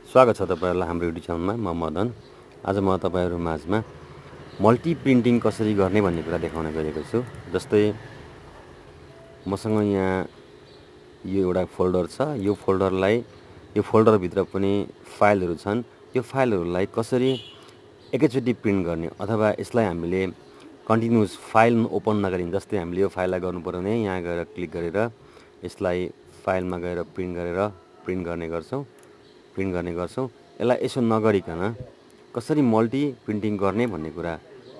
स्वागत छ तपाईहरुलाई हाम्रो युट्युब च्यानलमा। म मदन। आज म तपाईहरु माझमा मल्टी प्रिन्टिङ कसरी गर्ने भन्ने कुरा देखाउन गएको छु। जस्तै मसँग यहाँ यो एउटा फोल्डर छ। यो फोल्डर भित्र पनि फाइलहरु छन्। यो फाइलहरुलाई कसरी एकैचोटी प्रिन्ट गर्ने अथवा यसलाई हामीले कन्टिन्युअस फाइल ओपन नगरिन, जस्तै हामीले यो फाइललाई गर्नु पर्यो भने यहाँ गएर क्लिक गरेर यसलाई फाइलमा गएर प्रिन्ट गर्ने गर्छौं। यसलाई यसो नगरिकन कसरी मल्टी प्रिन्टिङ गर्ने भन्ने कुरा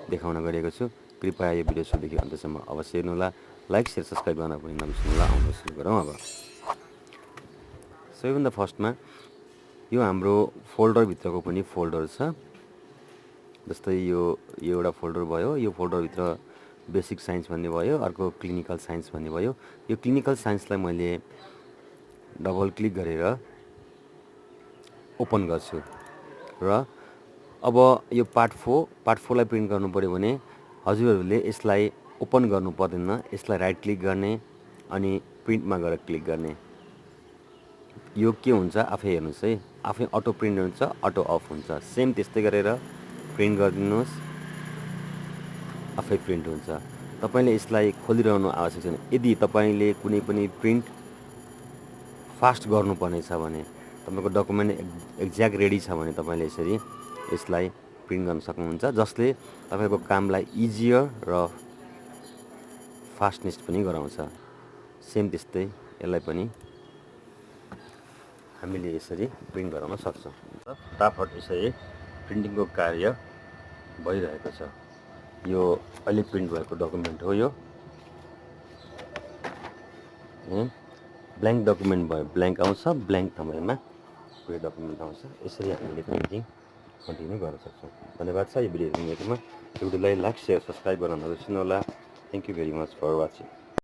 देखाउन गएको छु। कृपया यो भिडियो सुरुदेखि अन्त्यसम्म अवश्य हेर्नुहोला। लाइक शेयर सब्स्क्राइब गर्न पनि नबिर्सनुहोला। आउनुहोस् सुरु गरौँ। अब सबैभन्दा फर्स्टमा यो हाम्रो फोल्डर भित्रको पनि फोल्डर छ। जस्तै यो एउटा फोल्डर भयो। यो फोल्डर भित्र बेसिक साइन्स भन्ने भयो, अर्को क्लिनिकल साइन्स भन्ने भयो। यो क्लिनिकल साइन्सलाई मैले डबल क्लिक गरेर ओपन गर्छु र अब यो पार्ट 4 लाई प्रिन्ट गर्नु पर्यो भने हजुरहरूले यसलाई ओपन गर्नु पर्दैन। यसलाई राइट क्लिक गर्ने अनि प्रिन्टमा गएर क्लिक गर्ने। यो के हुन्छ आफै हेर्नुस् है। आफै अटो प्रिन्ट हुन्छ, अटो अफ हुन्छ। सेम त्यस्तै गरेर प्रिन्ट गरिदिनुस्, आफै प्रिन्ट हुन्छ। तपाईले यसलाई खोलिरहनु आवश्यक छैन। यदि तपाईले कुनै पनि प्रिन्ट फास्ट गर्नुपर्ने छ भने, तपाईको डकुमेन्ट एक्ज्याक्ट रेडी छ भने तपाईले यसरी यसलाई प्रिन्ट गर्न सक्नुहुन्छ, जसले तपाईको कामलाई इजियर र फास्टनेस पनि गराउँछ। सेम त्यस्तै यसलाई पनि हामीले यसरी प्रिन्ट गराउन सक्छौं। फटाफट यसरी प्रिन्टिङको कार्य भइरहेको छ। यो अहिले प्रिन्ट भएको डकुमेन्ट हो। यो ब्ल्याङ्क डकुमेन्ट भयो, ब्ल्याङ्क आउँछ। ब्ल्याङ्क समयमा पुरै डकुमेन्ट आउँछ। यसरी हामीले प्रिन्टिङ कन्टिन्यू गर्न सक्छौं। धन्यवाद छ यो भिडियो हेर्नुमा। भिडियोलाई लाइक शेयर सब्स्क्राइब गर्न नबिर्सनुहोला। Thank you very much for watching.